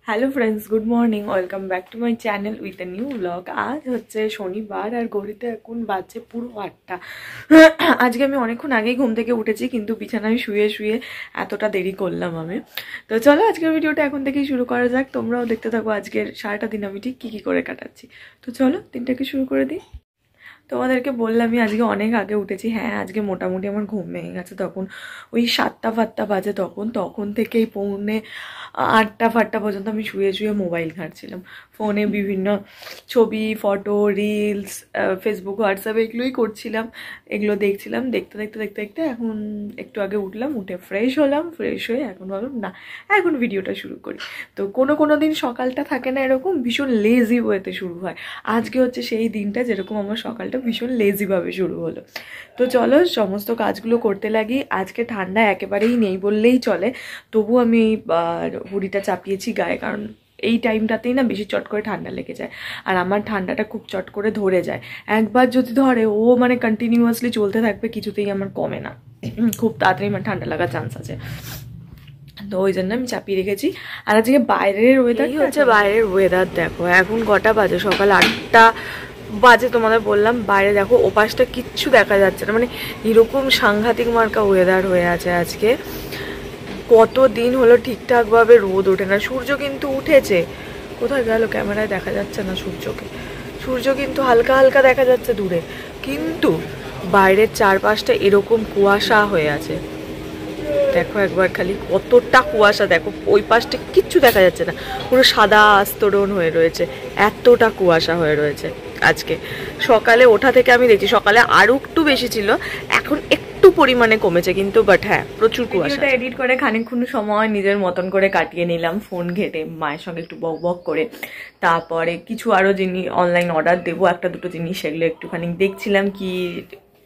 Hello friends, good morning. Welcome back to my channel with a new vlog. आज হচ্ছে শনিবার আর ঘড়িতে এখন বাজছে পুরো 8টা। আজকে আমি অনেকক্ষণ আগেই ঘুম থেকে উঠেছি, কিন্তু বিছানায় শুয়ে শুয়ে এতটা দেরি করলাম আমি। তো চলো আজকের ভিডিওটা এখন থেকেই শুরু করা যাক। তোমরাও দেখতে থাকো আজকের সারাটা দিন আমি ঠিক কী করে কাটাচ্ছি। তো চলো দিনটাকে শুরু করে দিই। তোমাদেরকে বললামই আজকে অনেক আগে উঠেছি। হ্যাঁ, আজকে মোটামুটি আমার ঘুম ভেঙে গেছে তখন ওই 7টা বাজে। তখন থেকেই পৌনে 8টা পর্যন্ত আমি শুয়ে শুয়ে মোবাইল ঘাঁটছিলাম। ফোনে বিভিন্ন ছবি, ফটো, রিলস, ফেসবুক, হোয়াটসঅ্যাপ এগুলোই করছিলাম। এগুলো দেখছিলাম। দেখতে দেখতে এখন একটু আগে উঠলাম, উঠে ফ্রেশ হলাম। ফ্রেশ হয়ে এখন ভাবলাম না, এখন ভিডিওটা শুরু করি। তো কোনো দিন সকালটা থাকে না এরকম ভীষণ লেজি ওয়েতে শুরু হয়। আজকে হচ্ছে সেই দিনটা যেরকম আমার সকালটা ভীষণ লেজিভাবে শুরু হলো। তো চলো সমস্ত কাজগুলো করতে লাগি। আজকে ঠান্ডা একেবারেই নেই বললেই চলে, তবু আমি হুডিটা চাপিয়েছি গায়ে, কারণ এই টাইমটাতেই না বেশি চট করে ঠান্ডা লেগে যায়। আর আমার ঠান্ডাটা খুব চট করে ধরে যায়। একবার যদি ধরে ও মানে কন্টিনিউয়াসলি চলতে থাকবে, কিছুতেই আমার কমে না। খুব তাড়াতাড়ি আমার ঠান্ডা লাগার চান্স আছে। তো ওই জন্য আমি চাপিয়ে রেখেছি। আর আজকে বাইরের ওয়েদার দেখো। এখন কটা বাজে? সকাল 8টা বাজে। তোমাদের বললাম বাইরে দেখো, ওপাশটা কিচ্ছু দেখা যাচ্ছে না। মানে এরকম সাংঘাতিক মার্কা ওয়েদার হয়ে আছে আজকে। কতদিন হলো ঠিকঠাকভাবে রোদ ওঠে না। সূর্য কিন্তু উঠেছে, কোথায় গেল ক্যামেরায় দেখা যাচ্ছে না সূর্যকে। সূর্য কিন্তু হালকা হালকা দেখা যাচ্ছে দূরে, কিন্তু বাইরের চারপাশটা এরকম কুয়াশা হয়ে আছে। দেখো একবার খালি কতটা কুয়াশা। দেখো ওই পাশটা কিচ্ছু দেখা যাচ্ছে না, পুরো সাদা আস্তরণ হয়ে রয়েছে। এতটা কুয়াশা হয়ে রয়েছে আজকে। সকালে ওঠা থেকে আমি দেখছি সকালে আরও একটু বেশি ছিল, এখন একটু পরিমাণে কমেছে, কিন্তু বাট হ্যাঁ প্রচুর কুয়াশা। এডিট করে খানিকক্ষণ সময় নিজের মতন করে কাটিয়ে নিলাম, ফোন ঘেটে মায়ের সঙ্গে একটু বক করে। তারপরে কিছু আরও জিনিস অনলাইন অর্ডার দেবো, একটা দুটো জিনিস, সেগুলো একটুখানি দেখছিলাম কি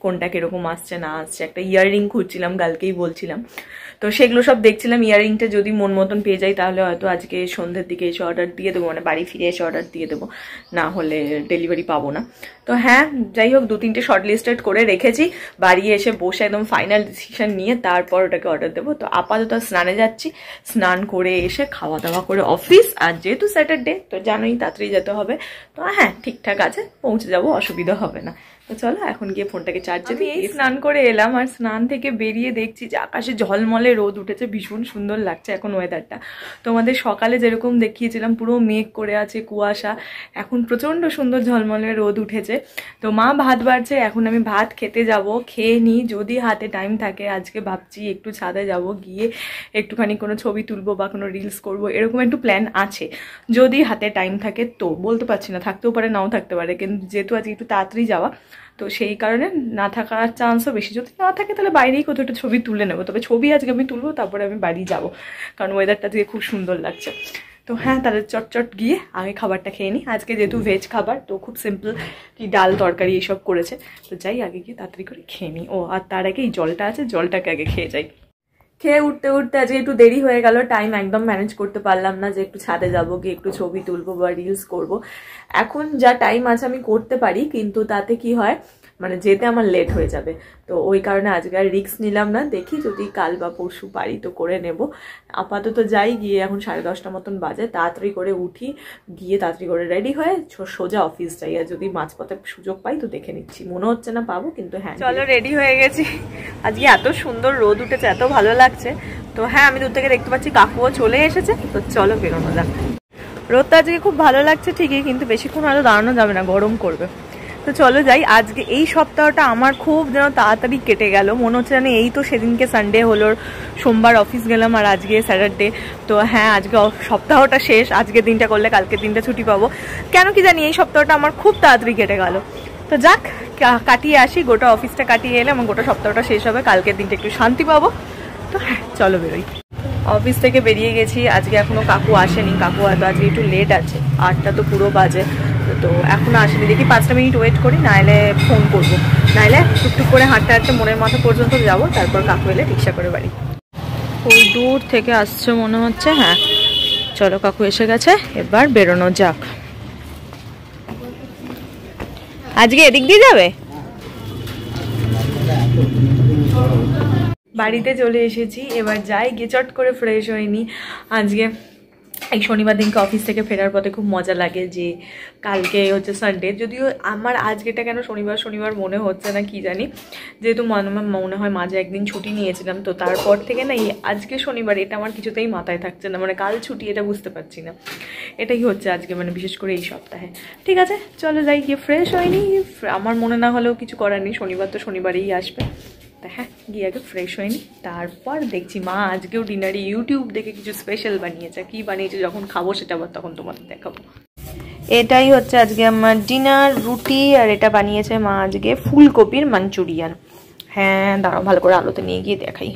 কোনটা কিরকম আসছে না আসছে। একটা ইয়াররিং খুঁজছিলাম, কালকেই বলছিলাম, তো সেগুলো সব দেখছিলাম। ইয়াররিংটা যদি মন মতন পেয়ে যাই তাহলে হয়তো আজকে সন্ধ্যের দিকে এসে অর্ডার দিয়ে দেবো, মানে বাড়ি ফিরে এসে অর্ডার দিয়ে দেবো, না হলে ডেলিভারি পাবো না। তো হ্যাঁ, যাই হোক 2-3টে শর্ট লিস্টেড করে রেখেছি। বাড়ি এসে বসে একদম ফাইনাল ডিসিশন নিয়ে তারপর ওটাকে অর্ডার দেবো। তো আপাতত স্নানে যাচ্ছি, স্নান করে এসে খাওয়া দাওয়া করে অফিস। আর যেহেতু স্যাটারডে তো জানোই তাড়াতাড়ি যেতে হবে। তো হ্যাঁ ঠিকঠাক আছে, পৌঁছে যাবো, অসুবিধা হবে না। তো চলো এখন গিয়ে ফোনটাকে চার্জে দিই। স্নান করে এলাম, আর স্নান থেকে বেরিয়ে দেখছি যে আকাশে ঝলমলে রোদ উঠেছে। ভীষণ সুন্দর লাগছে এখন ওয়েদারটা। তোমাদের সকালে যেরকম দেখিয়েছিলাম পুরো মেঘ করে আছে, কুয়াশা, এখন প্রচণ্ড সুন্দর ঝলমলে রোদ উঠেছে। তো মা ভাত বাড়ছে, এখন আমি ভাত খেতে যাব। খেয়ে নিই যদি হাতে টাইম থাকে। আজকে ভাবছি একটু ছাদে যাব, গিয়ে একটুখানি কোনো ছবি তুলবো বা কোনো রিলস করবো, এরকম একটু প্ল্যান আছে যদি হাতে টাইম থাকে। তো বলতে পারছি না, থাকতেও পারে নাও থাকতে পারে, কিন্তু যেহেতু আজকে একটু তাড়াতাড়ি যাওয়া, তো সেই কারণে না থাকার চান্সও বেশি। যদি না থাকে তাহলে বাইরেই কোথাও একটা ছবি তুলে নেবো। তবে ছবি আজকে আমি তুলবো, তারপরে আমি বাড়ি যাব, কারণ ওয়েদারটা দিয়ে খুব সুন্দর লাগছে। তো হ্যাঁ, তাহলে চটচট গিয়ে আগে খাবারটা খেয়ে নিই। আজকে যেহেতু ভেজ খাবার, তো খুব সিম্পল, কি ডাল তরকারি এইসব করেছে। তো যাই আগে গিয়ে তাড়াতাড়ি করে খেয়ে নিই। ও আর তার আগে এই জলটা আছে, জলটাকে আগে খেয়ে যাই। খেয়ে উঠতে আজকে একটু দেরি হয়ে গেল, টাইম একদম ম্যানেজ করতে পারলাম না যে একটু ছাদে যাবো, গিয়ে একটু ছবি তুলবো বা রিলস করব। এখন যা টাইম আছে আমি করতে পারি, কিন্তু তাতে কি হয় মানে যেতে আমার লেট হয়ে যাবে। তো ওই কারণে আজকে আর রিস্ক নিলাম না। দেখি যদি কাল বা পরশু পারি তো করে নেব। আপাতত যাই, গিয়ে এখন 10:30 মতন বাজে, তাড়াতাড়ি করে উঠি, গিয়ে তাড়াতাড়ি করে রেডি হয়ে সোজা অফিস যাই। আর যদি মাঝপথে সুযোগ পাই তো দেখে নিচ্ছি, মনে হচ্ছে না পাবো, কিন্তু হ্যাঁ চলো রেডি হয়ে গেছি। আজকে এত সুন্দর রোদ উঠেছে, এত ভালো লাগছে। তো হ্যাঁ, আমি দূর থেকে দেখতে পাচ্ছি কাকুও চলে এসেছে। তো চলো বেরোনো যাক। রোদটা আজকে খুব ভালো লাগছে ঠিকই, কিন্তু বেশিক্ষণ হয়তো দাঁড়ানো যাবে না, গরম করবে। তো চলো যাই। আজকে এই সপ্তাহটা আমার খুব যেন তাড়াতাড়ি কেটে গেল, মনে হচ্ছে যেন এই তো সেদিনকে সানডে হলো, সোমবার অফিস গেলাম, আর আজকে স্যাটারডে। তো হ্যাঁ, আজকে সপ্তাহটা শেষ। আজকে দিনটা করলে কালকের দিনটা ছুটি পাবো, কেন কি জানি এই সপ্তাহটা আমার খুব তাড়াতাড়ি কেটে গেল। তো যাক, কাটিয়ে আসি, গোটা অফিসটা কাটিয়ে এলে আমার গোটা সপ্তাহটা শেষ হবে, কালকের দিনটা একটু শান্তি পাবো। তো হ্যাঁ চলো বেরোই। অফিস থেকে বেরিয়ে গেছি। আজকে এখনো কাকু আসেনি, কাকু হয়তো আজকে একটু লেট আছে, 8টা তো পুরো বাজে। তো এখনো আসেনি, দেখি 5টা মিনিট ওয়েট করি, নাহলে ফোন করবো। নাহলে টুকটুক করে হাঁটতে মনের মাথা পর্যন্ত যাবো, তারপর কাকু এলে রিক্সা করে বাড়ি। ওই দূর থেকে আসছে মনে হচ্ছে। হ্যাঁ চলো, কাকু এসে গেছে, এবার বেরোনো যাক। আজকে এদিক দিয়ে যাবে? বাড়িতে চলে এসেছি, এবার যাই, গিয়ে চট করে ফ্রেশ হয়নি। আজকে এই শনিবার দিনকে অফিস থেকে ফেরার পথে খুব মজা লাগে যে কালকে হচ্ছে সানডে। যদিও আমার আজকেটা কেন শনিবার শনিবার মনে হচ্ছে না কি জানি, যেহেতু মনে হয় মাঝে একদিন ছুটি নিয়েছিলাম, তো তারপর থেকে না এই আজকে শনিবার এটা আমার কিছুতেই মাথায় থাকছে না, মানে কাল ছুটি এটা বুঝতে পারছি না। এটাই হচ্ছে আজকে, মানে বিশেষ করে এই সপ্তাহে। ঠিক আছে চলো যাই, গিয়ে ফ্রেশ হয়নি, আমার মনে না হলেও কিছু করার নেই, শনিবার তো শনিবারেই আসবে। হ্যাঁ গিয়ে আগে ফ্রেশ হয়নি, তারপর দেখছি মা আজকেও ডিনারে ইউটিউব দেখে কিছু স্পেশাল বানিয়েছে। কি বানিয়েছে যখন খাবো সেটা আবার তখন তোমাদের দেখাবো। এটাই হচ্ছে আজকে আমার ডিনার, রুটি, আর এটা বানিয়েছে মা আজকে ফুলকপির মাঞ্চুরিয়ান। হ্যাঁ দাঁড়াও ভালো করে আলোতে নিয়ে গিয়ে দেখাই।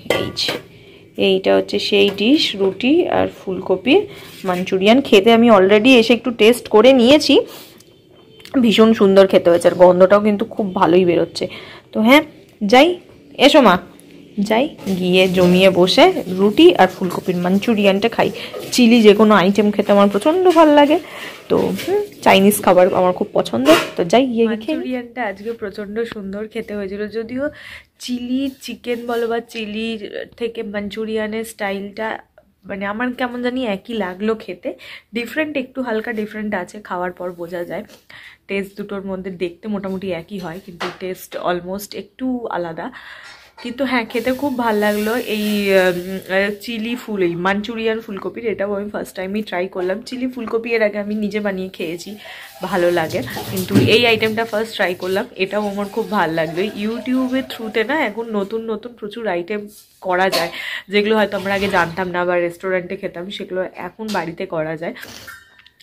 এইটা হচ্ছে সেই ডিশ, রুটি আর ফুলকপির মাঞ্চুরিয়ান। খেতে আমি অলরেডি এসে একটু টেস্ট করে নিয়েছি, ভীষণ সুন্দর খেতে হয়েছে, আর গন্ধটাও কিন্তু খুব ভালোই বেরোচ্ছে। তো হ্যাঁ যাই, এসো মা যাই, গিয়ে জমিয়ে বসে রুটি আর ফুলকপির মাঞ্চুরিয়ানটা খাই। চিলি যে কোনো আইটেম খেতে আমার প্রচণ্ড ভালো লাগে, তো চাইনিজ খাবার আমার খুব পছন্দ। তো যাই গিয়ে মাঞ্চুরিয়ানটা আজকে প্রচণ্ড সুন্দর খেতে হয়েছিল, যদিও চিলি চিকেন বলো বা চিলি থেকে মাঞ্চুরিয়ানের স্টাইলটা মানে আমার কেমন জানি একই লাগলো খেতে, ডিফারেন্ট একটু হালকা ডিফারেন্ট আছে, খাওয়ার পর বোঝা যায়। টেস্ট দুটোর মধ্যে দেখতে মোটামুটি একই হয়, কিন্তু টেস্ট অলমোস্ট একটু আলাদা। কিন্তু হ্যাঁ খেতে খুব ভালো লাগলো। এই চিলি এই মাঞ্চুরিয়ান ফুলকপির এটাও আমি ফার্স্ট টাইমই ট্রাই করলাম। চিলি ফুলকপি এর আগে আমি নিজে বানিয়ে খেয়েছি, ভালো লাগে, কিন্তু এই আইটেমটা ফার্স্ট ট্রাই করলাম, এটাও আমার খুব ভালো লাগলো। ইউটিউবের থ্রুতে না এখন নতুন নতুন প্রচুর আইটেম করা যায়, যেগুলো হয়তো আমরা আগে জানতাম না বা রেস্টুরেন্টে খেতাম, সেগুলো এখন বাড়িতে করা যায়।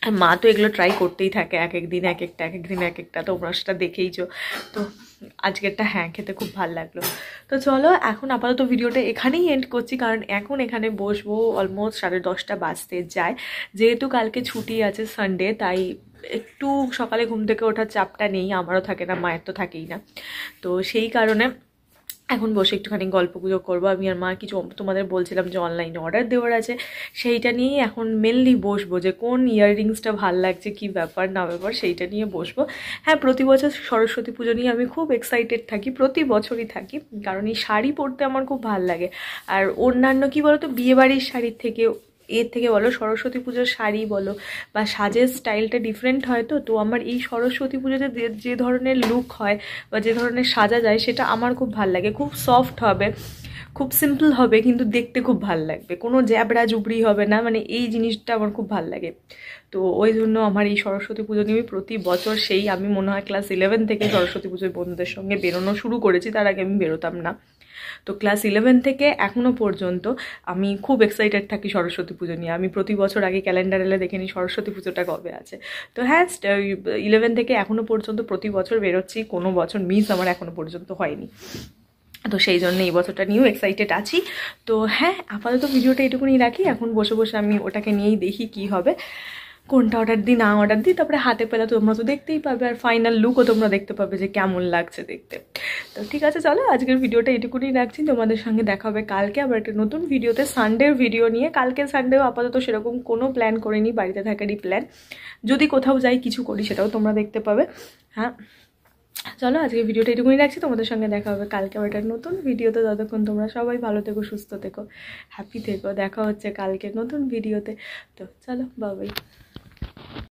আর মা তো এগুলো ট্রাই করতেই থাকে, এক এক দিন এক একটা, এক এক দিন এক একটা, তোমরা সেটা দেখেইছো। তো আজকেরটা হ্যাঁ খেতে খুব ভালো লাগলো। তো চলো এখন আপাতত ভিডিওটা এখানেই এন্ড করছি, কারণ এখন এখানে বসবো অলমোস্ট 10:30 বাজতে যায়। যেহেতু কালকে ছুটি আছে সানডে, তাই একটু সকালে ঘুম থেকে ওঠার চাপটা নেই, আমারও থাকে না, মায়ের তো থাকেই না। তো সেই কারণে এখন বসে একটুখানি গল্প গুজব করবো। আমি আর মা কিছু তোমাদের বলছিলাম যে অনলাইনে অর্ডার দেওয়ার আছে, সেইটা নিয়েই এখন মেনলি বসবো, যে কোন ইয়াররিংসটা ভাল লাগছে, কি ব্যাপার না ব্যাপার সেইটা নিয়ে বসবো। হ্যাঁ প্রতি বছর সরস্বতী পুজো নিয়ে আমি খুব এক্সাইটেড থাকি, প্রতি বছরই থাকি, কারণ এই শাড়ি পরতে আমার খুব ভাল লাগে। আর অন্যান্য কি বলতো বিয়েবাড়ির শাড়ির থেকে এর থেকে বলো সরস্বতী পুজোর শাড়ি বলো বা সাজের স্টাইলটা ডিফারেন্ট হয়। তো আমার এই সরস্বতী পুজোতে যে ধরনের লুক হয় বা যে ধরনের সাজা যায় সেটা আমার খুব ভাল লাগে। খুব সফট হবে, খুব সিম্পল হবে, কিন্তু দেখতে খুব ভাল লাগবে, কোনো জ্যাবড়া জুবড়ি হবে না, মানে এই জিনিসটা আমার খুব ভাল লাগে। তো ওই জন্য আমার এই সরস্বতী পুজো নিয়ে প্রতি বছর, সেই আমি মনে হয় ক্লাস 11 থেকে সরস্বতী পুজোর বন্ধুদের সঙ্গে বেরোনো শুরু করেছি, তার আগে আমি বেরোতাম না। তো ক্লাস 11 থেকে এখনও পর্যন্ত আমি খুব এক্সাইটেড থাকি সরস্বতী পুজো নিয়ে। আমি প্রতি বছর আগে ক্যালেন্ডার এলে দেখে নিই সরস্বতী পুজোটা কবে আছে। তো হ্যাঁ 11 থেকে এখনও পর্যন্ত প্রতি বছর বেরোচ্ছি, কোনো বছর মিস আমার এখনও পর্যন্ত হয়নি। তো সেই জন্য এই বছরটা নিয়েও এক্সাইটেড আছি। তো হ্যাঁ আপাতত ভিডিওটা এটুকুনি রাখি, এখন বসে বসে আমি ওটাকে নিয়েই দেখি কি হবে, কোনটা অর্ডার দিই না অর্ডার দিই, তারপরে হাতে পেলে তোমরা তো দেখতেই পাবে, আর ফাইনাল লুকও তোমরা দেখতে পাবে যে কেমন লাগছে দেখতে। তো ঠিক আছে চলো আজকের ভিডিওটা এটুকুনি রাখছি, তোমাদের সঙ্গে দেখা হবে কালকে আবার একটা নতুন ভিডিওতে, সানডের ভিডিও নিয়ে। কালকে সানডেও আপাতত সেরকম কোনো প্ল্যান করিনি, বাড়িতে থাকারই প্ল্যান, যদি কোথাও যাই কিছু করি সেটাও তোমরা দেখতে পাবে। হ্যাঁ চলো আজকের ভিডিওটা এটুকুনি রাখছি, তোমাদের সঙ্গে দেখা হবে কালকে আবার একটা নতুন ভিডিওতে। ততক্ষণ তোমরা সবাই ভালো থেকো, সুস্থ থেকো, হ্যাপি থেকো, দেখা হচ্ছে কালকে নতুন ভিডিওতে। তো চলো বাই বাই।